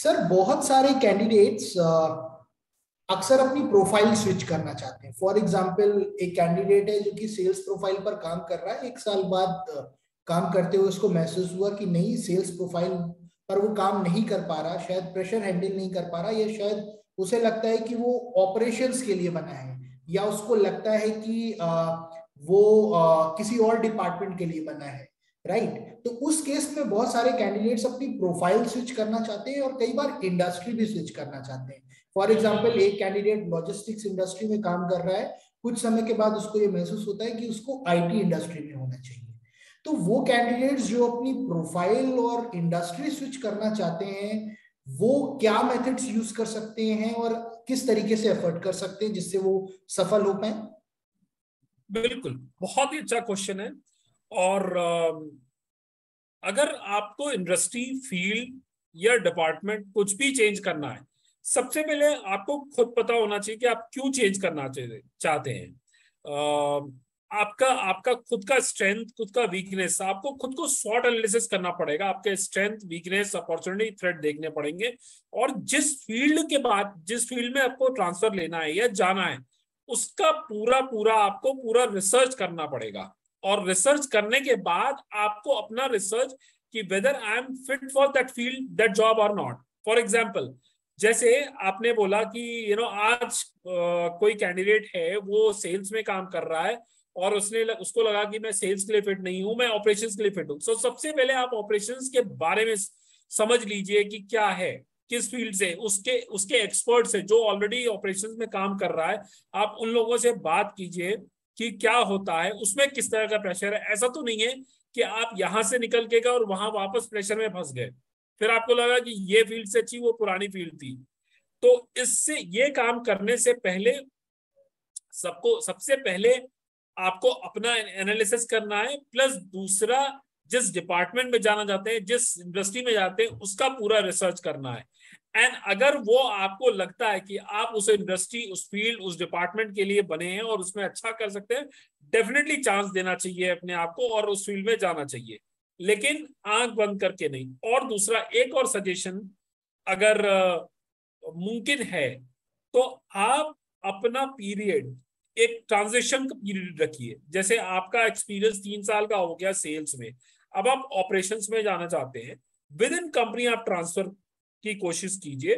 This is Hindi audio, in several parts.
सर बहुत सारे कैंडिडेट्स अक्सर अपनी प्रोफाइल स्विच करना चाहते हैं। फॉर एग्जांपल, एक कैंडिडेट है जो कि सेल्स प्रोफाइल पर काम कर रहा है, 1 साल बाद काम करते हुए उसको महसूस हुआ कि नहीं, सेल्स प्रोफाइल पर वो काम नहीं कर पा रहा, शायद प्रेशर हैंडल नहीं कर पा रहा, या शायद उसे लगता है कि वो ऑपरेशंस के लिए बना है, या उसको लगता है कि वो किसी और डिपार्टमेंट के लिए बना है, राइट। तो उस केस में बहुत सारे कैंडिडेट्स अपनी प्रोफाइल स्विच करना चाहते हैं और कई बार इंडस्ट्री भी स्विच करना चाहते हैं। फॉर एग्जाम्पल, एक कैंडिडेट लॉजिस्टिक्स इंडस्ट्री में काम कर रहा है, कुछ समय के बाद उसको ये महसूस होता है कि उसको आईटी इंडस्ट्री में होना चाहिए। तो वो कैंडिडेट्स जो अपनी प्रोफाइल और इंडस्ट्री स्विच करना चाहते हैं, वो क्या मेथड्स यूज कर सकते हैं और किस तरीके से एफर्ट कर सकते हैं जिससे वो सफल हो पाए? बिल्कुल, बहुत ही अच्छा क्वेश्चन है। और अगर आपको इंडस्ट्री, फील्ड या डिपार्टमेंट कुछ भी चेंज करना है, सबसे पहले आपको खुद पता होना चाहिए कि आप क्यों चेंज करना चाहते हैं। आपका आपका खुद का स्ट्रेंथ, खुद का वीकनेस, आपको खुद को स्वॉट एनालिसिस करना पड़ेगा। आपके स्ट्रेंथ, वीकनेस, अपॉर्चुनिटी, थ्रेट देखने पड़ेंगे। और जिस फील्ड में आपको ट्रांसफर लेना है या जाना है, उसका आपको पूरा रिसर्च करना पड़ेगा। और रिसर्च करने के बाद आपको अपना रिसर्च कि whether I am fit for that field, that job और नॉट। फॉर एग्जाम्पल, जैसे आपने बोला कि आज कोई कैंडिडेट है, वो सेल्स में काम कर रहा है और उसको लगा कि मैं सेल्स के लिए फिट नहीं हूं, मैं ऑपरेशंस के लिए फिट हूं। सो सबसे पहले आप ऑपरेशंस के बारे में समझ लीजिए कि क्या है, किस फील्ड से, उसके एक्सपर्ट से जो ऑलरेडी ऑपरेशंस में काम कर रहा है, आप उन लोगों से बात कीजिए कि क्या होता है, उसमें किस तरह का प्रेशर है। ऐसा तो नहीं है कि आप यहां से निकल के गए और वहां वापस प्रेशर में फंस गए, फिर आपको लगा कि ये फील्ड से अच्छी वो पुरानी फील्ड थी। तो इससे ये काम करने से पहले सबसे पहले आपको अपना एनालिसिस करना है, प्लस दूसरा, जिस डिपार्टमेंट में जाना चाहते हैं, जिस इंडस्ट्री में जाते हैं, उसका पूरा रिसर्च करना है। एंड अगर वो आपको लगता है कि आप उस इंडस्ट्री, उस फील्ड, उस डिपार्टमेंट के लिए बने हैं और उसमें अच्छा कर सकते हैं, डेफिनेटली चांस देना चाहिए अपने आप को और उस फील्ड में जाना चाहिए, लेकिन आंख बंद करके नहीं। और दूसरा, एक और सजेशन, अगर मुमकिन है तो आप अपना पीरियड एक ट्रांजिशन का पीरियड रखिए। जैसे आपका एक्सपीरियंस 3 साल का हो गया सेल्स में, अब आप ऑपरेशंस में जाना चाहते हैं, विद इन कंपनी आप ट्रांसफर की कोशिश कीजिए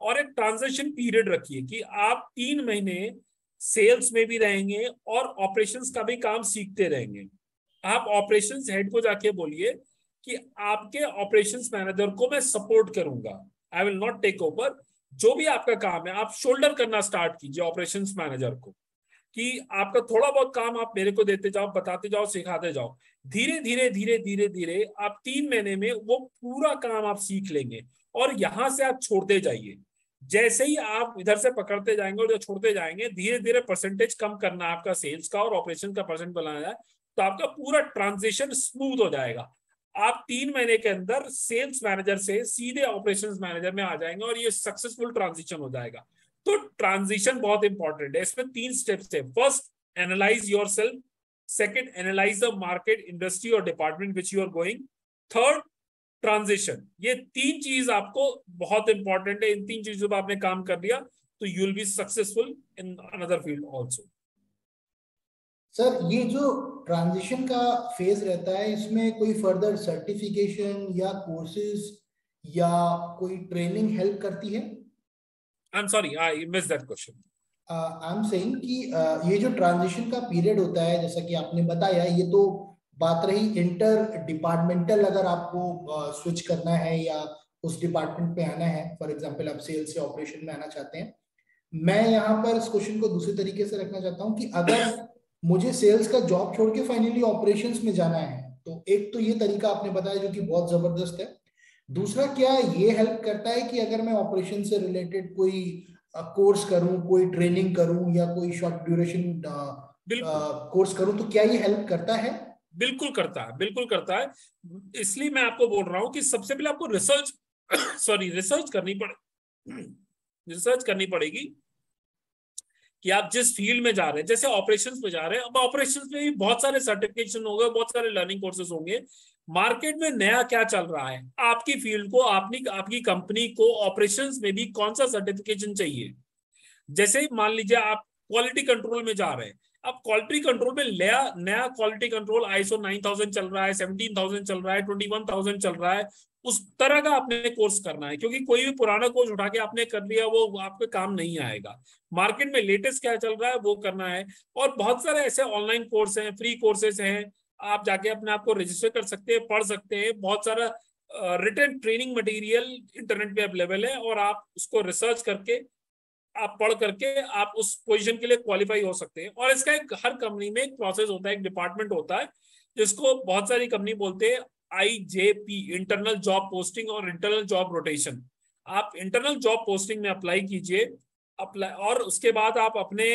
और एक ट्रांजिशन पीरियड रखिए कि आप 3 महीने सेल्स में भी रहेंगे और ऑपरेशंस का भी काम सीखते रहेंगे। आप ऑपरेशंस हेड को जाके बोलिए कि आपके ऑपरेशंस मैनेजर को मैं सपोर्ट करूंगा, I will not take over. जो भी आपका काम है, आप शोल्डर करना स्टार्ट कीजिए ऑपरेशंस मैनेजर को कि आपका थोड़ा बहुत काम आप मेरे को देते जाओ, बताते जाओ, सिखाते जाओ। धीरे धीरे धीरे धीरे धीरे आप 3 महीने में वो पूरा काम आप सीख लेंगे और यहां से आप छोड़ते जाइए। जैसे ही आप इधर से पकड़ते जाएंगे और जो छोड़ते जाएंगे, धीरे धीरे परसेंटेज कम करना है आपका सेल्स का और ऑपरेशन का परसेंट बनाना है, तो आपका पूरा ट्रांजिशन स्मूथ हो जाएगा। आप 3 महीने के अंदर सेल्स मैनेजर से सीधे ऑपरेशंस मैनेजर में आ जाएंगे और ये सक्सेसफुल ट्रांजिशन हो जाएगा। तो ट्रांजिशन बहुत इंपॉर्टेंट है। इसमें 3 स्टेप्स है। First, analyse yourself. Second, analyse the market, industry और department which you are going. Third, transition. ये 3 चीज आपको बहुत इंपॉर्टेंट है। इन 3 चीजों पर आपने काम कर लिया तो you will be successful in another field also. Sir, ये जो ट्रांजिशन का फेज रहता है, इसमें कोई फर्दर सर्टिफिकेशन या कोर्सेज या कोई ट्रेनिंग हेल्प करती है? I am sorry, I miss that question. I am saying कि ये जो ट्रांजिशन का पीरियड होता है, जैसा कि आपने बताया, ये तो बात रही इंटर डिपार्टमेंटल, अगर आपको स्विच करना है या उस डिपार्टमेंट पे आना है, फॉर एग्जांपल आप सेल्स से ऑपरेशन में आना चाहते हैं। मैं यहाँ पर इस क्वेश्चन को दूसरे तरीके से रखना चाहता हूँ कि अगर मुझे सेल्स का जॉब छोड़ के फाइनली ऑपरेशंस में जाना है, तो एक तो ये तरीका आपने बताया जो कि बहुत जबरदस्त है। दूसरा, क्या ये हेल्प करता है कि अगर मैं ऑपरेशन से रिलेटेड कोई कोर्स करूं, कोई ट्रेनिंग करूं या कोई शॉर्ट ड्यूरेशन बिल्कुल, कोर्स करूं, तो क्या ये हेल्प करता है? बिल्कुल करता है, बिल्कुल करता है। इसलिए मैं आपको बोल रहा हूं कि सबसे पहले आपको रिसर्च रिसर्च करनी पड़े रिसर्च करनी पड़ेगी कि आप जिस फील्ड में जा रहे हैं। जैसे ऑपरेशंस में जा रहे हैं, अब ऑपरेशंस में भी बहुत सारे सर्टिफिकेशन होंगे, बहुत सारे लर्निंग कोर्सेज होंगे। मार्केट में नया क्या चल रहा है, आपकी फील्ड को, आपकी कंपनी को ऑपरेशंस में भी कौन सा सर्टिफिकेशन चाहिए। जैसे मान लीजिए आप क्वालिटी कंट्रोल में जा रहे हैं, अब क्वालिटी कंट्रोल में नया नया क्वालिटी कंट्रोल ISO 9000 चल रहा है, 17000 चल रहा है, 21000 चल रहा है, उस तरह का आपने कोर्स करना है, क्योंकि कोई भी पुराना कोर्स उठा के आपने कर लिया वो आपके काम नहीं आएगा। मार्केट में लेटेस्ट क्या चल रहा है वो करना है। और बहुत सारे ऐसे ऑनलाइन कोर्स हैं, फ्री कोर्सेज हैं, आप जाके अपने आप को रजिस्टर कर सकते हैं, पढ़ सकते हैं। बहुत सारा रिटन ट्रेनिंग मटेरियल इंटरनेट पे अवेलेबल है, और आप उसको रिसर्च करके, आप पढ़ करके आप उस पोजीशन के लिए क्वालिफाई हो सकते हैं। और इसका एक हर कंपनी में एक प्रोसेस होता है, एक डिपार्टमेंट होता है, जिसको बहुत सारी कंपनी बोलते हैं IJP, इंटरनल जॉब पोस्टिंग और इंटरनल जॉब रोटेशन। आप इंटरनल जॉब पोस्टिंग में अप्लाई कीजिए, और उसके बाद आप अपने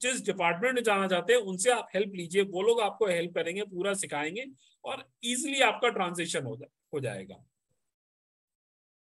जिस डिपार्टमेंट में जाना चाहते हैं उनसे आप हेल्प लीजिए, वो लोग आपको हेल्प करेंगे, पूरा सिखाएंगे, और इजीली आपका ट्रांजिशन हो जाएगा।